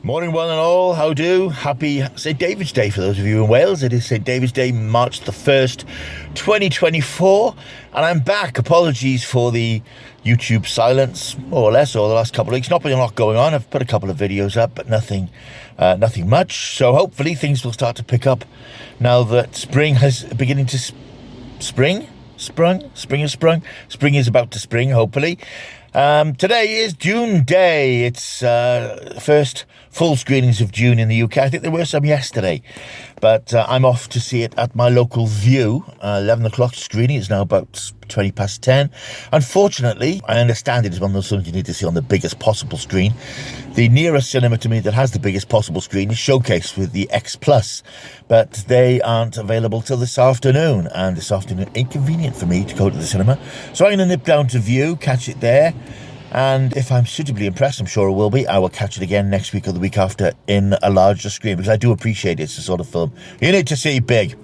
Morning, one and all. How do? Happy St. David's Day for those of you in Wales. It is St. David's Day, March the 1st, 2024. And I'm back. Apologies for the YouTube silence, more or less, over the last couple of weeks. Not been a lot going on. I've put a couple of videos up, but nothing much. So hopefully things will start to pick up now that spring has beginning to spring has sprung. Spring is about to spring, hopefully. Today is Dune Day. It's first full screenings of Dune in the UK. I think there were some yesterday, but I'm off to see it at my local View. 11 o'clock screening. It's now about 20 past 10. Unfortunately, I understand it is one of those films you need to see on the biggest possible screen. The nearest cinema to me that has the biggest possible screen is Showcase with the X Plus, but they aren't available till this afternoon, and this afternoon inconvenient for me to go to the cinema. So I'm going to nip down to View, catch it there. And if I'm suitably impressed, I'm sure I will be, I will catch it again next week or the week after in a larger screen, because I do appreciate it's the sort of film you need to see big.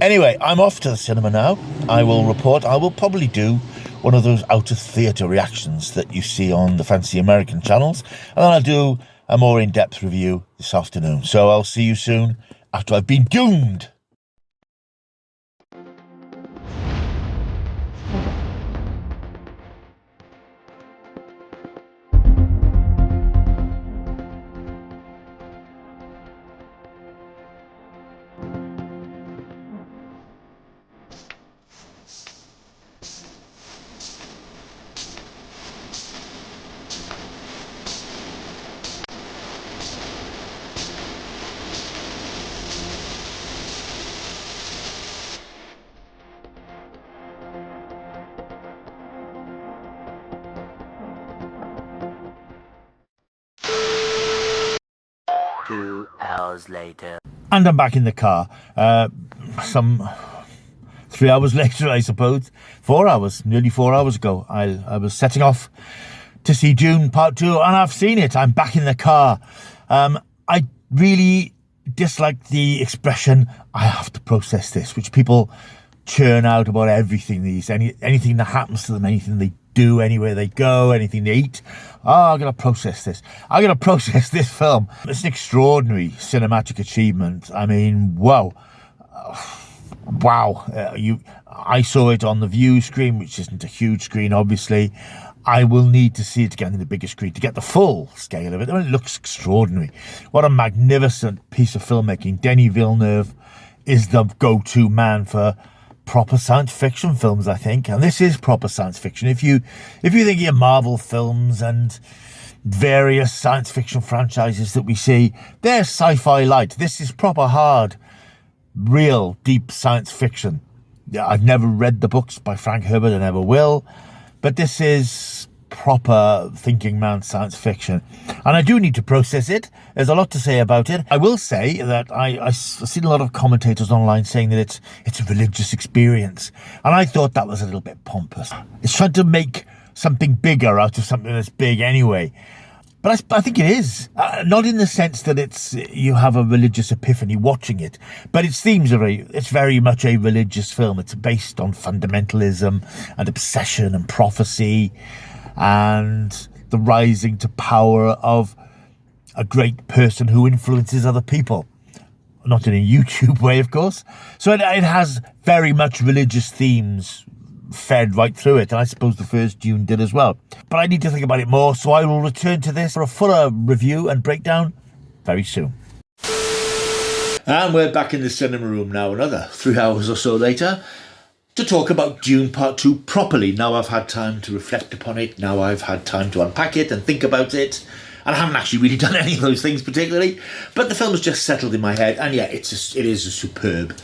Anyway, I'm off to the cinema now. I will report. I will probably do one of those out-of-theatre reactions that you see on the fancy American channels, and then I'll do a more in-depth review this afternoon. So I'll see you soon after I've been doomed. Later. And I'm back in the car. Some 3 hours later, I suppose. 4 hours, nearly 4 hours ago. I was setting off to see Dune Part 2, and I've seen it. I'm back in the car. I really dislike the expression, I have to process this, which people churn out about everything anything that happens to them, anything they do, anywhere they go, anything they eat. I'm going to process this. I'm going to process this film. It's an extraordinary cinematic achievement. I mean, wow. I saw it on the View screen, which isn't a huge screen, obviously. I will need to see it again in the bigger screen to get the full scale of it. I mean, it looks extraordinary. What a magnificent piece of filmmaking. Denis Villeneuve is the go-to man for proper science fiction films, I think, and this is proper science fiction. If you think of Marvel films and various science fiction franchises that we see, they're sci-fi light. This is proper hard, real, deep science fiction. I've never read the books by Frank Herbert, I never will, but this is proper thinking man science fiction, and I do need to process it. There's a lot to say about it. I will say that I've seen a lot of commentators online saying that it's a religious experience, and I thought that was a little bit pompous. It's trying to make something bigger out of something that's big anyway, but I think it is, not in the sense that you have a religious epiphany watching it, but its themes it's very much a religious film. It's based on fundamentalism and obsession and prophecy and the rising to power of a great person who influences other people. Not in a YouTube way, of course. So it has very much religious themes fed right through it, and I suppose the first Dune did as well. But I need to think about it more, so I will return to this for a fuller review and breakdown very soon. And we're back in the cinema room now, another 3 hours or so later, to talk about Dune Part 2 properly. Now I've had time to reflect upon it, now I've had time to unpack it and think about it, and I haven't actually really done any of those things particularly, but the film has just settled in my head, and yeah, it is a superb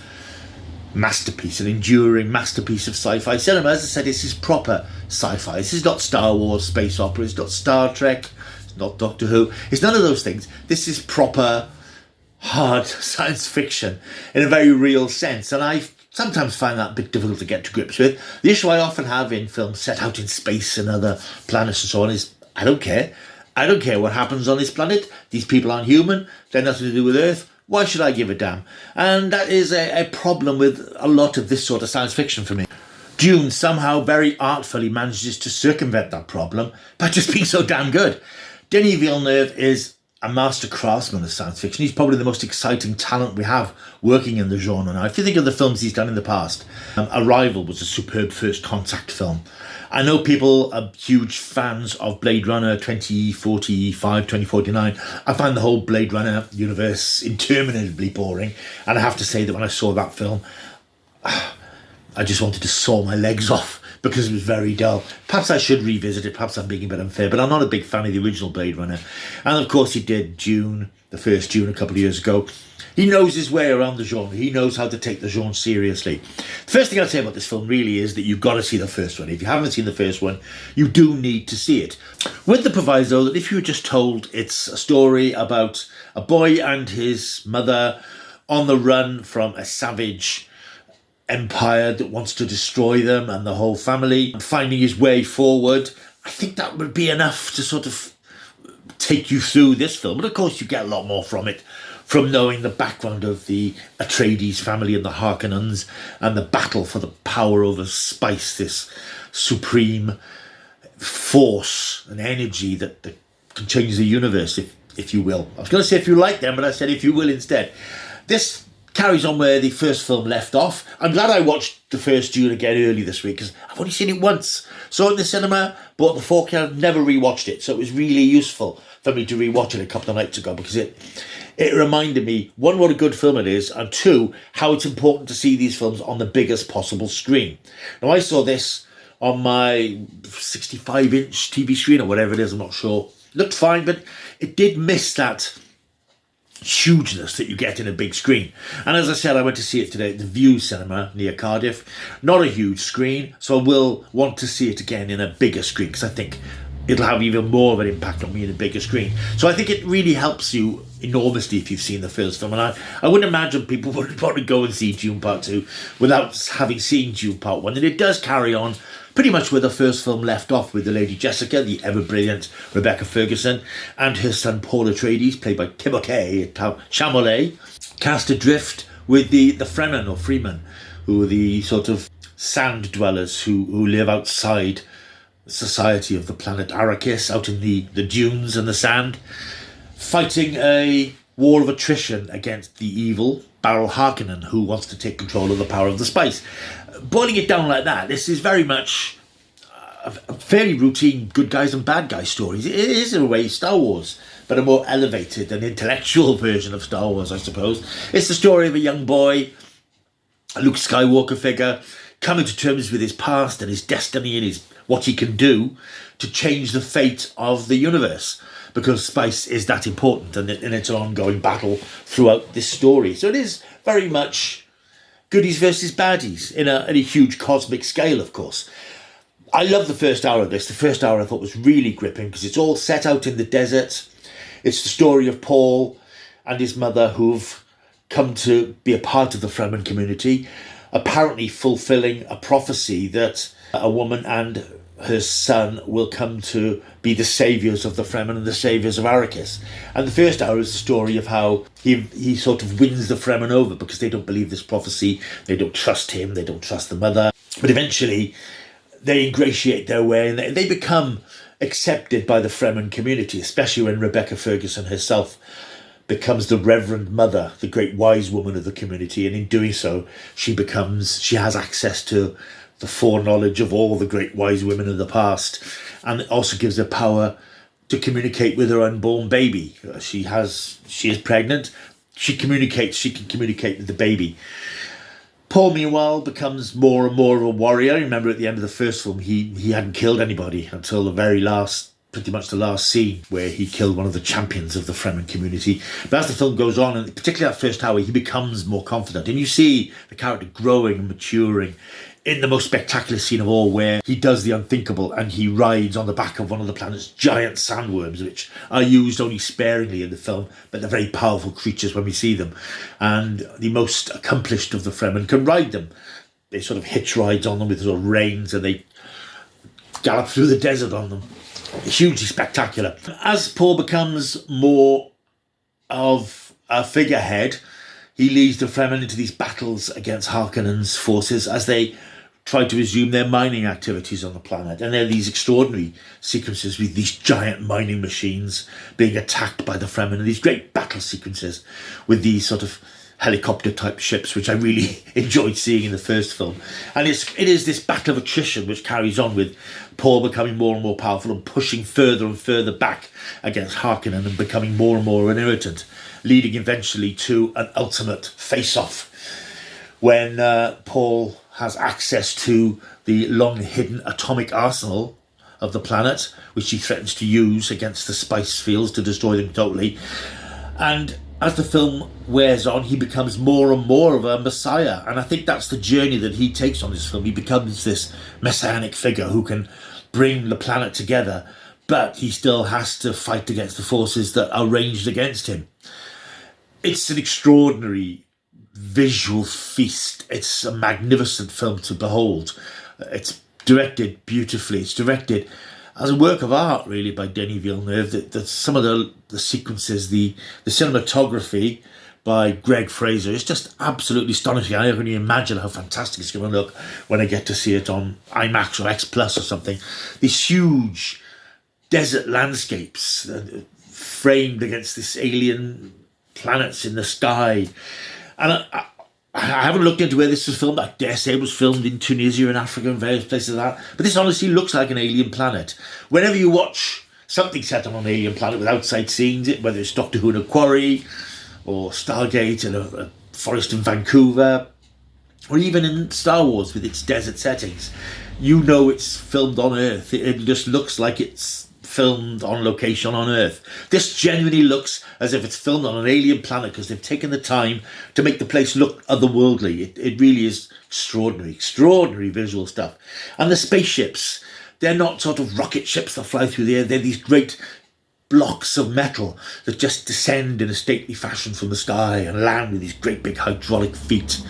masterpiece, an enduring masterpiece of sci-fi cinema. As I said, this is proper sci-fi. This is not Star Wars space opera, it's not Star Trek, it's not Doctor Who, it's none of those things. This is proper hard science fiction in a very real sense, and I sometimes find that a bit difficult to get to grips with. The issue I often have in films set out in space and other planets and so on is, I don't care. I don't care what happens on this planet. These people aren't human. They're nothing to do with Earth. Why should I give a damn? And that is a problem with a lot of this sort of science fiction for me. Dune somehow very artfully manages to circumvent that problem by just being so damn good. Denis Villeneuve is a master craftsman of science fiction. He's probably the most exciting talent we have working in the genre now. If you think of the films he's done in the past, Arrival was a superb first contact film. I know people are huge fans of Blade Runner 2045, 2049. I find the whole Blade Runner universe interminably boring. And I have to say that when I saw that film, I just wanted to saw my legs off because it was very dull. Perhaps I should revisit it. Perhaps I'm being a bit unfair, but I'm not a big fan of the original Blade Runner. And of course he did Dune, the first Dune, a couple of years ago. He knows his way around the genre. He knows how to take the genre seriously. The first thing I'd say about this film really is that you've got to see the first one. If you haven't seen the first one, you do need to see it. With the proviso that if you were just told it's a story about a boy and his mother on the run from a savage empire that wants to destroy them and the whole family, and finding his way forward, I think that would be enough to sort of take you through this film. But of course you get a lot more from it, from knowing the background of the Atreides family and the Harkonnens and the battle for the power over spice, this supreme force and energy that can change the universe, if you will. I was going to say if you like them, but I said if you will instead. This carries on where the first film left off. I'm glad I watched the first Dune again early this week because I've only seen it once. Saw it in the cinema, bought the 4K, never rewatched it. So it was really useful for me to rewatch it a couple of nights ago because it reminded me, one, what a good film it is, and two, how it's important to see these films on the biggest possible screen. Now, I saw this on my 65-inch TV screen or whatever it is, I'm not sure. Looked fine, but it did miss that hugeness that you get in a big screen. And as I said, I went to see it today at the View Cinema near Cardiff. Not a huge screen, so I will want to see it again in a bigger screen because I think it'll have even more of an impact on me in a bigger screen. So I think it really helps you enormously if you've seen the first film. And I wouldn't imagine people would want to go and see Dune Part 2 without having seen Dune Part 1. And it does carry on pretty much where the first film left off, with the Lady Jessica, the ever-brilliant Rebecca Ferguson, and her son Paul Atreides, played by Timothée Chalamet, cast adrift with the Fremen or Freemen, who are the sort of sand dwellers who live outside the society of the planet Arrakis, out in the dunes and the sand, fighting a war of attrition against the evil Baron Harkonnen, who wants to take control of the power of the spice. Boiling it down like that, this is very much a fairly routine good guys and bad guys stories. It is in a way Star Wars, but a more elevated and intellectual version of Star Wars, I suppose. It's the story of a young boy, a Luke Skywalker figure, coming to terms with his past and his destiny and what he can do to change the fate of the universe, because spice is that important, and it's an ongoing battle throughout this story. So it is very much goodies versus baddies in a huge cosmic scale, of course. I love the first hour of this. The first hour I thought was really gripping because it's all set out in the desert. It's the story of Paul and his mother who've come to be a part of the Fremen community, apparently fulfilling a prophecy that a woman and her son will come to be the saviours of the Fremen and the saviours of Arrakis. And the first hour is the story of how he sort of wins the Fremen over because they don't believe this prophecy, they don't trust him, they don't trust the mother. But eventually they ingratiate their way and they become accepted by the Fremen community, especially when Rebecca Ferguson herself becomes the Reverend Mother, the great wise woman of the community. And in doing so, she has access to the foreknowledge of all the great wise women of the past, and it also gives her power to communicate with her unborn baby. She is pregnant. She can communicate with the baby. Paul, meanwhile, becomes more and more of a warrior. Remember, at the end of the first film, he hadn't killed anybody until the very last, pretty much the last scene, where he killed one of the champions of the Fremen community. But as the film goes on, and particularly that first hour, he becomes more confident, and you see the character growing and maturing in the most spectacular scene of all, where he does the unthinkable and he rides on the back of one of the planet's giant sandworms, which are used only sparingly in the film, but they're very powerful creatures when we see them. And the most accomplished of the Fremen can ride them. They sort of hitch rides on them with sort of reins, and they gallop through the desert on them. Hugely spectacular. As Paul becomes more of a figurehead, he leads the Fremen into these battles against Harkonnen's forces as they try to resume their mining activities on the planet. And there are these extraordinary sequences with these giant mining machines being attacked by the Fremen, and these great battle sequences with these sort of helicopter type ships, which I really enjoyed seeing in the first film. And it is this battle of attrition which carries on with Paul becoming more and more powerful and pushing further and further back against Harkonnen and becoming more and more irritant, leading eventually to an ultimate face-off when Paul has access to the long-hidden atomic arsenal of the planet, which he threatens to use against the spice fields to destroy them totally. And as the film wears on, he becomes more and more of a messiah. And I think that's the journey that he takes on this film. He becomes this messianic figure who can bring the planet together, but he still has to fight against the forces that are ranged against him. It's an extraordinary visual feast. It's a magnificent film to behold. It's directed beautifully. It's directed as a work of art, really, by Denis Villeneuve. That some of the sequences, the cinematography by Greg Fraser is just absolutely astonishing. I can only imagine how fantastic it's going to look when I get to see it on IMAX or X Plus or something. These huge desert landscapes framed against this alien planets in the sky. And I haven't looked into where this was filmed. I dare say it was filmed in Tunisia and Africa and various places like that. But this honestly looks like an alien planet. Whenever you watch something set on an alien planet without sightseeing it, whether it's Doctor Who in a quarry, or Stargate in a forest in Vancouver, or even in Star Wars with its desert settings, you know it's filmed on Earth. It just looks like it's filmed on location on Earth. This genuinely looks as if it's filmed on an alien planet because they've taken the time to make the place look otherworldly. It really is extraordinary visual stuff. And the spaceships, they're not sort of rocket ships that fly through the air. They're these great blocks of metal that just descend in a stately fashion from the sky and land with these great big hydraulic feet.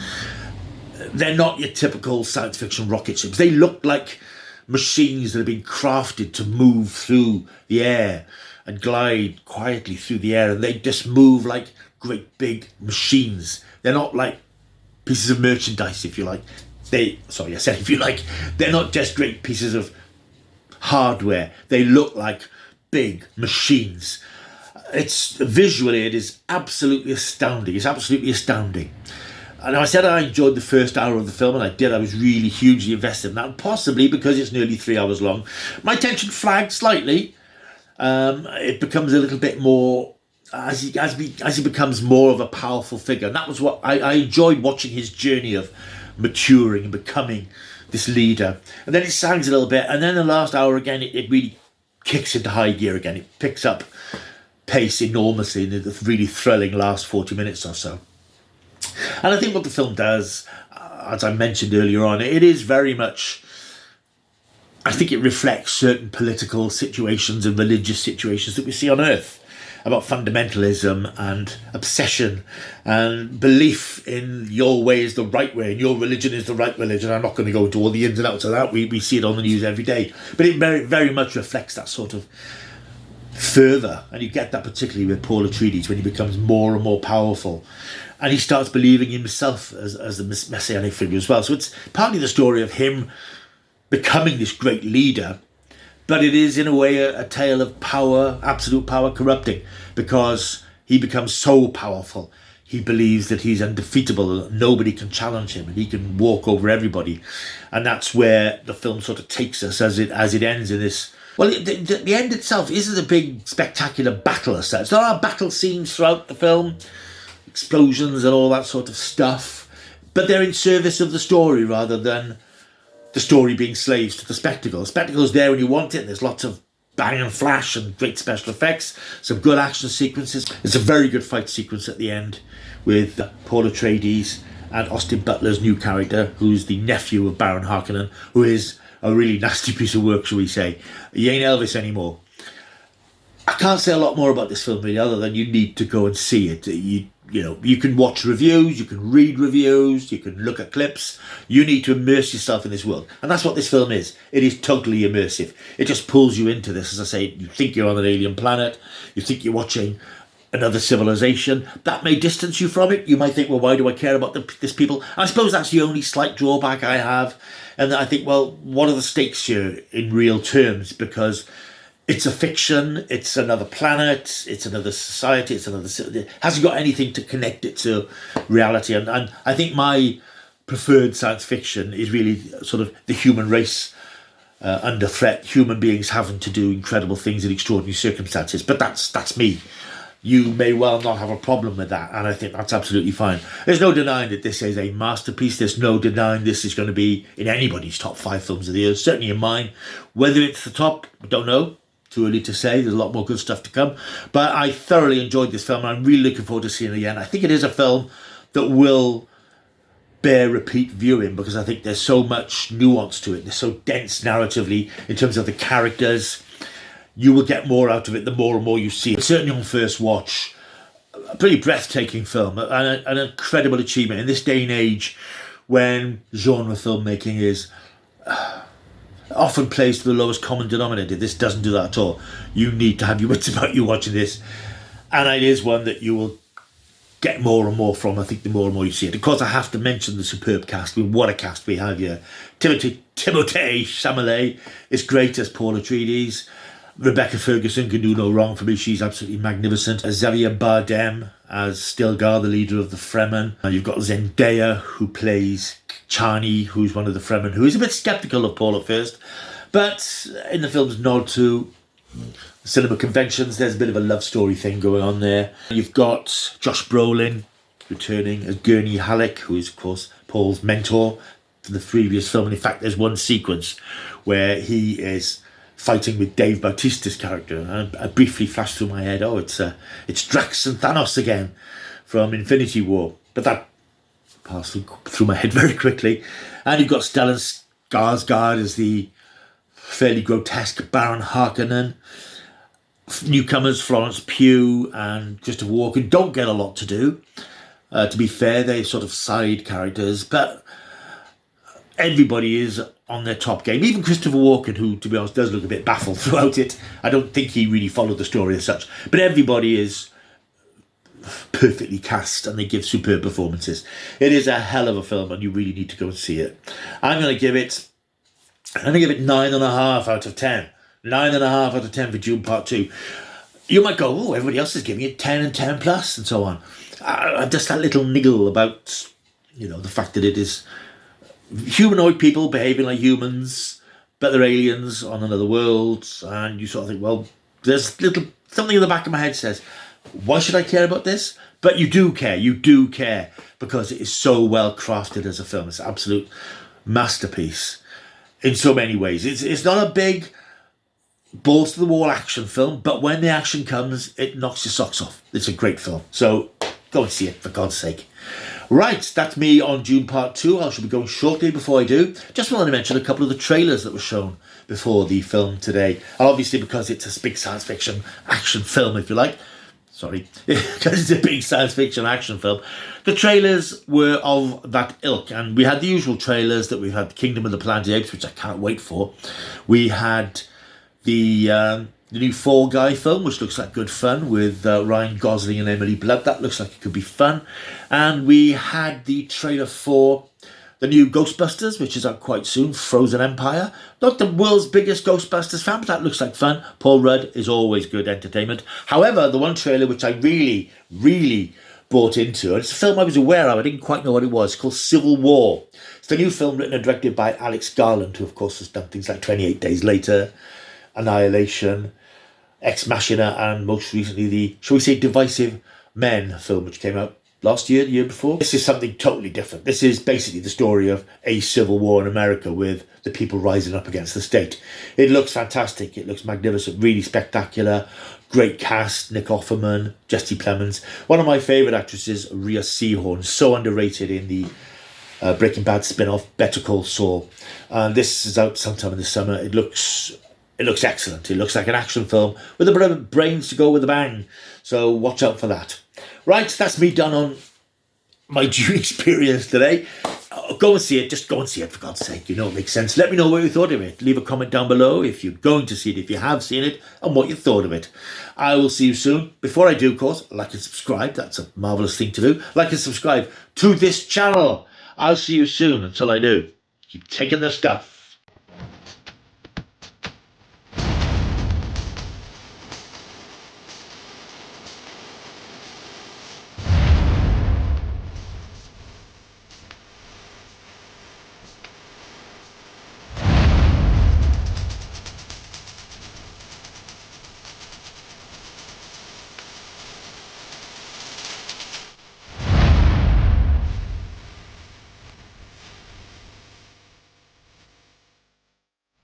They're not your typical science fiction rocket ships. They look like machines that have been crafted to move through the air and glide quietly through the air, and they just move like great big machines. They're not like pieces of merchandise, if you like. If you like, they're not just great pieces of hardware. They look like big machines. Visually, it is absolutely astounding. It's absolutely astounding. And I said I enjoyed the first hour of the film, and I did. I was really hugely invested in that, possibly because it's nearly 3 hours long. My attention flagged slightly. It becomes a little bit more as he becomes more of a powerful figure. And that was what I enjoyed watching his journey of maturing and becoming this leader. And then it sags a little bit, and then the last hour again, it really kicks into high gear again. It picks up pace enormously in the really thrilling last 40 minutes or so. And I think what the film does, as I mentioned earlier on, it is very much, I think it reflects certain political situations and religious situations that we see on Earth, about fundamentalism and obsession and belief in your way is the right way and your religion is the right religion. I'm not going to go into all the ins and outs of that. We see it on the news every day. But it very, very much reflects that sort of fervour. And you get that particularly with Paul Atreides when he becomes more and more powerful. And he starts believing himself as the messianic figure as well. So it's partly the story of him becoming this great leader, but it is in a way a tale of power, absolute power corrupting, because he becomes so powerful. He believes that he's undefeatable, that nobody can challenge him, and he can walk over everybody. And that's where the film sort of takes us as it ends in this. Well, the end itself isn't a big spectacular battle as such. There are battle scenes throughout the film, explosions and all that sort of stuff, but they're in service of the story rather than the story being slaves to the spectacle. The spectacle's there when you want it. There's lots of bang and flash and great special effects, some good action sequences. There's a very good fight sequence at the end with Paul Atreides and Austin Butler's new character, who's the nephew of Baron Harkonnen, who is a really nasty piece of work, shall we say. He ain't Elvis anymore. I can't say a lot more about this film really, other than you need to go and see it. You can watch reviews, you can read reviews, you can look at clips. You need to immerse yourself in this world. And that's what this film is. It is totally immersive. It just pulls you into this. As I say, you think you're on an alien planet. You think you're watching another civilization. That may distance you from it. You might think, well, why do I care about this people? I suppose that's the only slight drawback I have. And I think, well, what are the stakes here in real terms? Because it's a fiction, it's another planet, it's another society, it hasn't got anything to connect it to reality. And I think my preferred science fiction is really sort of the human race under threat, human beings having to do incredible things in extraordinary circumstances. But that's me. You may well not have a problem with that, and I think that's absolutely fine. There's no denying that this is a masterpiece. There's no denying this is going to be in anybody's top 5 films of the year, certainly in mine. Whether it's the top, I don't know. Too early to say. There's a lot more good stuff to come. But I thoroughly enjoyed this film, and I'm really looking forward to seeing it again. I think it is a film that will bear repeat viewing because I think there's so much nuance to it. There's so dense narratively in terms of the characters. You will get more out of it the more and more you see it. Certainly on first watch, a pretty breathtaking film, an incredible achievement in this day and age when genre filmmaking is often plays to the lowest common denominator. This doesn't do that at all. You need to have your wits about you watching this, and it is one that you will get more and more from, I think, the more and more you see it. Of course, I have to mention the superb cast. I mean, what a cast we have here. Timothée Chalamet is great as Paul Atreides. Rebecca Ferguson can do no wrong for me. She's absolutely magnificent. Xavier Bardem as Stilgar, the leader of the Fremen. You've got Zendaya, who plays Chani, who's one of the Fremen, who is a bit sceptical of Paul at first. But in the film's nod to cinema conventions, there's a bit of a love story thing going on there. You've got Josh Brolin returning as Gurney Halleck, who is, of course, Paul's mentor for the previous film. And in fact, there's one sequence where he is fighting with Dave Bautista's character, and I briefly flashed through my head, it's Drax and Thanos again from Infinity War. But that passed through my head very quickly. And you've got Stellan Skarsgård as the fairly grotesque Baron Harkonnen. Newcomers Florence Pugh and Christopher Walken don't get a lot to do. To be fair, they're sort of side characters, but everybody is on their top game. Even Christopher Walken, who, to be honest, does look a bit baffled throughout it. I don't think he really followed the story as such. But everybody is perfectly cast and they give superb performances. It is a hell of a film and you really need to go and see it. I'm going to give it 9.5 out of 10. 9.5 out of 10 for Dune Part 2. You might go, oh, everybody else is giving it 10 and 10 plus and so on. Just that little niggle about, the fact that it is humanoid people behaving like humans, but they're aliens on another world, and you sort of think, well, there's something in the back of my head says, why should I care about this? But you do care because it is so well crafted as a film. It's an absolute masterpiece in so many ways. It's not a big balls to the wall action film, but when the action comes, it knocks your socks off. It's a great film, so go and see it for God's sake. Right, that's me on Dune Part 2. I shall be going shortly. Before I do, just wanted to mention a couple of the trailers that were shown before the film today. And obviously, because it's a big science fiction action film, if you like. Sorry, because it's a big science fiction action film. The trailers were of that ilk. And we had the usual trailers that we've had Kingdom of the Planet of the Apes, which I can't wait for. We had the new Fall Guy film, which looks like good fun, with Ryan Gosling and Emily Blunt. That looks like it could be fun. And we had the trailer for the new Ghostbusters, which is out quite soon, Frozen Empire. Not the world's biggest Ghostbusters fan, but that looks like fun. Paul Rudd is always good entertainment. However, the one trailer which I really, really bought into, and it's a film I was aware of, I didn't quite know what it was, called Civil War. It's the new film written and directed by Alex Garland, who of course has done things like 28 Days Later, Annihilation, Ex Machina, and most recently the, shall we say, Divisive Men film, which came out last year, the year before. This is something totally different. This is basically the story of a civil war in America with the people rising up against the state. It looks fantastic. It looks magnificent, really spectacular. Great cast, Nick Offerman, Jesse Plemons. One of my favourite actresses, Rhea Seehorn, so underrated in the Breaking Bad spin-off, Better Call Saul. This is out sometime in the summer. It looks excellent. It looks like an action film with a bit of brains to go with a bang. So watch out for that. Right, that's me done on my Dune experience today. go and see it. Just go and see it, for God's sake. You know, it makes sense. Let me know what you thought of it. Leave a comment down below if you're going to see it, if you have seen it, and what you thought of it. I will see you soon. Before I do, of course, like and subscribe. That's a marvellous thing to do. Like and subscribe to this channel. I'll see you soon. Until I do, keep taking the stuff.